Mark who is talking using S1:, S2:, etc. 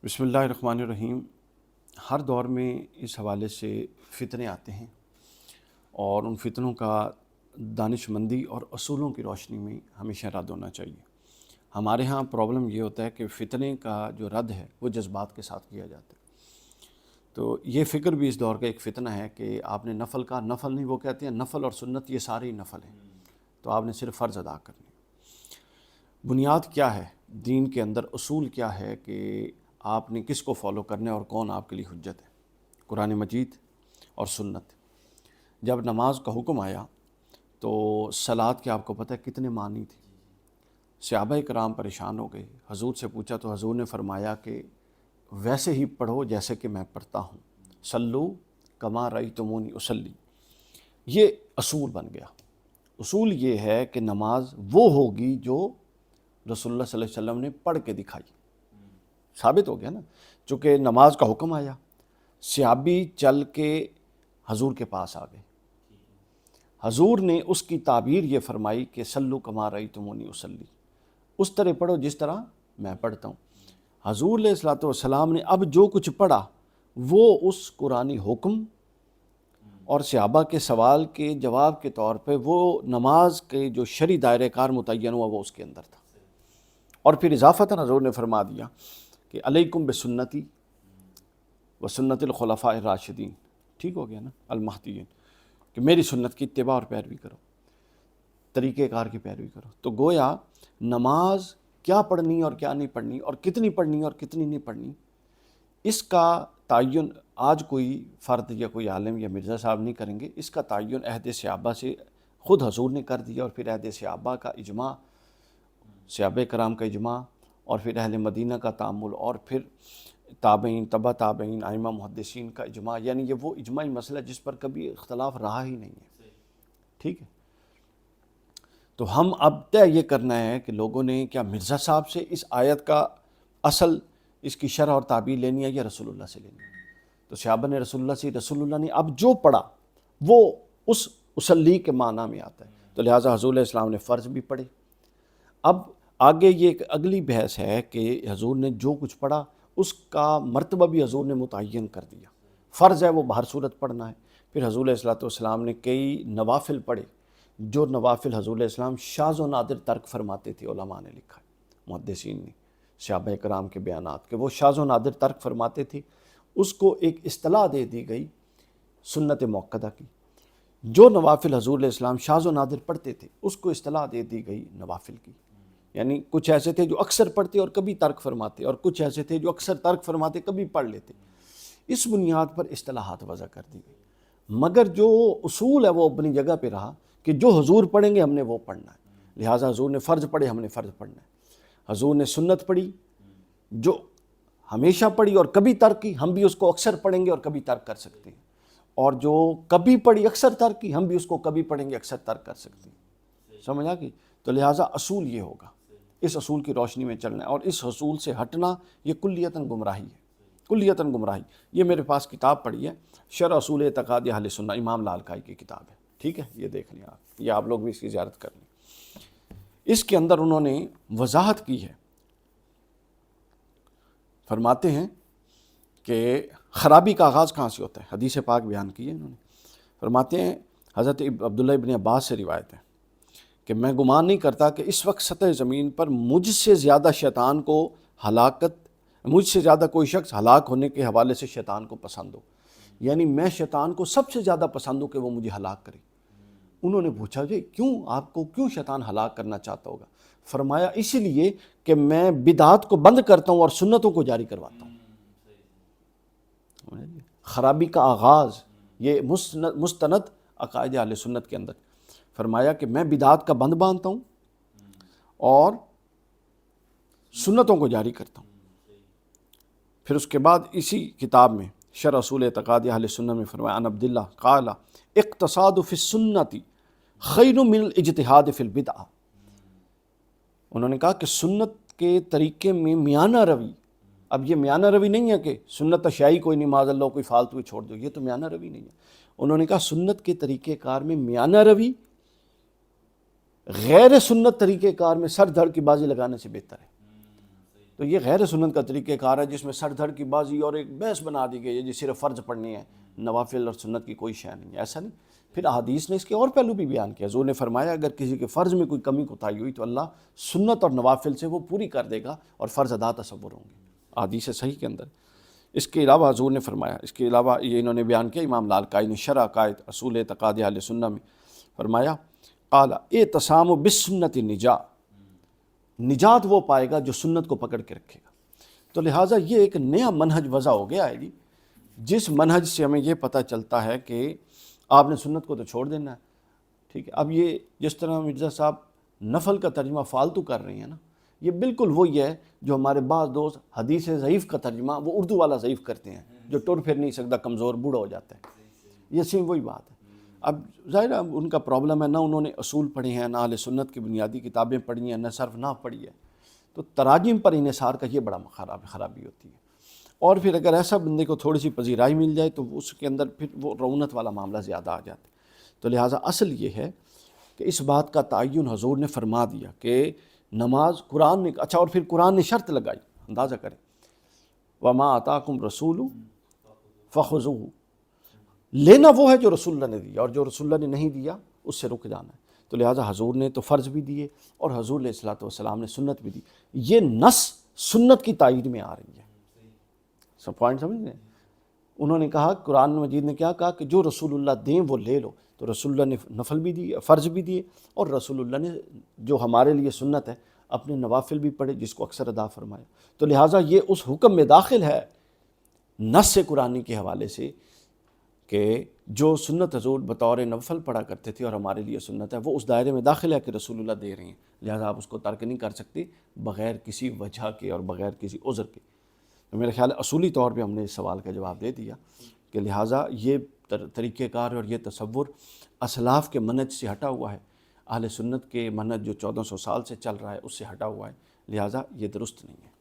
S1: بسم اللہ الرحمن الرحیم۔ ہر دور میں اس حوالے سے فتنے آتے ہیں اور ان فتنوں کا دانش مندی اور اصولوں کی روشنی میں ہمیشہ رد ہونا چاہیے۔ ہمارے ہاں پرابلم یہ ہوتا ہے کہ فتنے کا جو رد ہے وہ جذبات کے ساتھ کیا جاتا ہے۔ تو یہ فکر بھی اس دور کا ایک فتنہ ہے کہ آپ نے نفل کا نفل نہیں، وہ کہتے ہیں نفل اور سنت یہ سارے نفل ہیں، تو آپ نے صرف فرض ادا کرنے۔ بنیاد کیا ہے دین کے اندر، اصول کیا ہے کہ آپ نے کس کو فالو کرنا ہے اور کون آپ کے لیے حجت ہے؟ قرآن مجید اور سنت۔ جب نماز کا حکم آیا تو صلاۃ کے آپ کو پتہ ہے کتنے معنی تھے۔ صحابہ کرام پریشان ہو گئے، حضور سے پوچھا تو حضور نے فرمایا کہ ویسے ہی پڑھو جیسے کہ میں پڑھتا ہوں، صلو کما رأیتمونی اصلی۔ یہ اصول بن گیا۔ اصول یہ ہے کہ نماز وہ ہوگی جو رسول اللہ صلی اللہ علیہ وسلم نے پڑھ کے دکھائی۔ ثابت ہو گیا نا، چونکہ نماز کا حکم آیا، صحابی چل کے حضور کے پاس آ گئے، حضور نے اس کی تعبیر یہ فرمائی کہ صلو کما رأیتمونی اصلی، اس طرح پڑھو جس طرح میں پڑھتا ہوں۔ حضور علیہ الصلوۃ والسلام نے اب جو کچھ پڑھا وہ اس قرآنی حکم اور صحابہ کے سوال کے جواب کے طور پہ وہ نماز کے جو شرعی دائرہ کار متعین ہوا وہ اس کے اندر تھا۔ اور پھر اضافتاً حضور نے فرما دیا کہ علیکم بسنتی و سنت الخلفاء الراشدین، ٹھیک ہو گیا نا، المہدیین، کہ میری سنت کی اتباع اور پیروی کرو، طریقہ کار کی پیروی کرو۔ تو گویا نماز کیا پڑھنی اور کیا نہیں پڑھنی اور کتنی پڑھنی اور کتنی نہیں پڑھنی، اس کا تعین آج کوئی فرد یا کوئی عالم یا مرزا صاحب نہیں کریں گے، اس کا تعین عہد صحابہ سے خود حضور نے کر دیا، اور پھر عہد صحابہ کا اجماع، صحابہ کرام کا اجماع، اور پھر اہل مدینہ کا تعامل، اور پھر تابعین، تبع تابعین، ائمہ محدثین کا اجماع، یعنی یہ وہ اجماعی مسئلہ جس پر کبھی اختلاف رہا ہی نہیں ہے، ٹھیک ہے۔ تو ہم اب طے یہ کرنا ہے کہ لوگوں نے کیا مرزا صاحب سے اس آیت کا اصل، اس کی شرح اور تعبیر لینی ہے یا رسول اللہ سے لینی ہے؟ تو صحابہ نے رسول اللہ سے، رسول اللہ نے اب جو پڑھا وہ اس اصلی کے معنی میں آتا ہے، تو لہٰذا حضور علیہ السلام نے فرض بھی پڑھے۔ اب آگے یہ ایک اگلی بحث ہے کہ حضور نے جو کچھ پڑھا اس کا مرتبہ بھی حضور نے متعین کر دیا۔ فرض ہے وہ بہر صورت پڑھنا ہے۔ پھر حضور علیہ السلام نے کئی نوافل پڑھے، جو نوافل حضور علیہ السلام شاذ و نادر ترک فرماتے تھے، علماء نے لکھا ہے، محدثین نے، صحابہ کرام کے بیانات کہ وہ شاذ و نادر ترک فرماتے تھے، اس کو ایک اصطلاح دے دی گئی سنت موقدہ کی۔ جو نوافل حضور علیہ السلام شاذ و نادر پڑھتے تھے اس کو اصطلاح دے دی گئی نوافل کی، یعنی کچھ ایسے تھے جو اکثر پڑھتے اور کبھی ترک فرماتے، اور کچھ ایسے تھے جو اکثر ترک فرماتے کبھی پڑھ لیتے۔ اس بنیاد پر اصطلاحات وضع کر دی گئی، مگر جو اصول ہے وہ اپنی جگہ پہ رہا کہ جو حضور پڑھیں گے ہم نے وہ پڑھنا ہے۔ لہٰذا حضور نے فرض پڑھے، ہم نے فرض پڑھنا ہے۔ حضور نے سنت پڑھی جو ہمیشہ پڑھی اور کبھی ترک کی، ہم بھی اس کو اکثر پڑھیں گے اور کبھی ترک کر سکتے ہیں، اور جو کبھی پڑھی اکثر ترک کی، ہم بھی اس کو کبھی پڑھیں گے اکثر ترک کر سکتے ہیں۔ سمجھ آ گئی؟ تو لہٰذا اصول یہ ہوگا، اس اصول کی روشنی میں چلنا ہے، اور اس اصول سے ہٹنا یہ کلیتاً گمراہی ہے، کلیتاً گمراہی۔ یہ میرے پاس کتاب پڑھی ہے، شرح اصول اعتقاد اہل سنہ، امام لالکائی کی کتاب ہے، ٹھیک ہے، یہ دیکھ لیں آپ، یہ آپ لوگ بھی اس کی زیارت کر لیں۔ اس کے اندر انہوں نے وضاحت کی ہے، فرماتے ہیں کہ خرابی کا آغاز کہاں سے ہوتا ہے، حدیث پاک بیان کی ہے انہوں نے۔ فرماتے ہیں حضرت عبداللہ ابن عباس سے روایت ہے کہ میں گمان نہیں کرتا کہ اس وقت سطح زمین پر مجھ سے زیادہ شیطان کو ہلاکت، مجھ سے زیادہ کوئی شخص ہلاک ہونے کے حوالے سے شیطان کو پسند ہو، یعنی میں شیطان کو سب سے زیادہ پسند ہوں کہ وہ مجھے ہلاک کرے۔ انہوں نے پوچھا جی کیوں، آپ کو کیوں شیطان ہلاک کرنا چاہتا ہوگا؟ فرمایا اس لیے کہ میں بدعات کو بند کرتا ہوں اور سنتوں کو جاری کرواتا ہوں۔ خرابی کا آغاز یہ مستند عقائد اہل سنت کے اندر، فرمایا کہ میں بدعات کا بند باندھتا ہوں اور سنتوں کو جاری کرتا ہوں۔ پھر اس کے بعد اسی کتاب میں شرح اصول اعتقاد اہل سنت میں فرمایا عن عبداللہ قال اقتصاد فی السنت خیر من الاجتہاد فی البدعہ۔ انہوں نے کہا کہ سنت کے طریقے میں میانہ روی، اب یہ میانہ روی نہیں ہے کہ سنت اشیائی کوئی نہیں، معاذ اللہ کوئی فالتو ہی چھوڑ دو، یہ تو میانہ روی نہیں ہے۔ انہوں نے کہا سنت کے طریقہ کار میں میانہ روی غیر سنت طریقہ کار میں سر دھڑ کی بازی لگانے سے بہتر ہے۔ تو یہ غیر سنت کا طریقہ کار ہے جس میں سر دھڑ کی بازی اور ایک بحث بنا دی گئی ہے جی صرف فرض پڑھنی ہے، نوافل اور سنت کی کوئی شے نہیں ہے، ایسا نہیں۔ پھر احادیث نے اس کے اور پہلو بھی بیان کیا، حضور نے فرمایا اگر کسی کے فرض میں کوئی کمی کوتاہی ہوئی تو اللہ سنت اور نوافل سے وہ پوری کر دے گا اور فرض ادا تصور ہوں گے، احادیث صحیح کے اندر۔ اس کے علاوہ حضور نے فرمایا، اس کے علاوہ یہ انہوں نے بیان کیا امام لالکائی نے شرح عقائد اصول اعتقاد اہل سنہ میں فرمایا قال اعتصام بالسنت نجات وہ پائے گا جو سنت کو پکڑ کے رکھے گا۔ تو لہٰذا یہ ایک نیا منہج وضع ہو گیا ہے جی، جس منہج سے ہمیں یہ پتہ چلتا ہے کہ آپ نے سنت کو تو چھوڑ دینا ہے، ٹھیک ہے۔ اب یہ جس طرح مرزا صاحب نفل کا ترجمہ فالتو کر رہی ہیں نا، یہ بالکل وہی ہے جو ہمارے بعض دوست حدیث ضعیف کا ترجمہ وہ اردو والا ضعیف کرتے ہیں، جو ٹر پھر نہیں سکتا، کمزور بوڑھا ہو جاتا ہے، یہ سیم وہی بات ہے۔ اب ظاہر ہے ان کا پرابلم ہے، نہ انہوں نے اصول پڑھے ہیں، نہ اہل سنت کی بنیادی کتابیں پڑھی ہیں، نہ صرف نہ پڑھی ہے، تو تراجم پر انحصار کا یہ بڑا خرابی ہوتی ہے۔ اور پھر اگر ایسا بندے کو تھوڑی سی پذیرائی مل جائے تو اس کے اندر پھر وہ رونت والا معاملہ زیادہ آ جاتا ہے۔ تو لہٰذا اصل یہ ہے کہ اس بات کا تعین حضور نے فرما دیا کہ نماز قرآن نے، اچھا اور پھر قرآن نے شرط لگائی، اندازہ کریں، وَمَا آتَاكُمْ رَسُولُ فَخُذُوهُ، لینا وہ ہے جو رسول اللہ نے دیا، اور جو رسول اللہ نے نہیں دیا اس سے رک جانا ہے۔ تو لہٰذا حضور نے تو فرض بھی دیے اور حضور علیہ الصلوۃ والسلام نے سنت بھی دی، یہ نص سنت کی تائید میں آ رہی ہے، سب پوائنٹ سمجھ رہے ہیں۔ انہوں نے کہا، قرآن مجید نے کیا کہا کہ جو رسول اللہ دیں وہ لے لو، تو رسول اللہ نے نفل بھی دیے، فرض بھی دیے، اور رسول اللہ نے جو ہمارے لیے سنت ہے اپنے نوافل بھی پڑھے جس کو اکثر ادا فرمایا۔ تو لہٰذا یہ اس حکم میں داخل ہے نص قرآنی کے حوالے سے کہ جو سنت حضور بطور نفل پڑھا کرتے تھے اور ہمارے لیے سنت ہے، وہ اس دائرے میں داخل ہے کہ رسول اللہ دے رہے ہیں، لہٰذا آپ اس کو ترک نہیں کر سکتے بغیر کسی وجہ کے اور بغیر کسی عذر کے۔ تو میرے خیال ہے اصولی طور پہ ہم نے اس سوال کا جواب دے دیا کہ لہٰذا یہ طریقہ کار اور یہ تصور اسلاف کے منہج سے ہٹا ہوا ہے، اہل سنت کے منہج جو 1400 سال سے چل رہا ہے اس سے ہٹا ہوا ہے، لہٰذا یہ درست نہیں ہے۔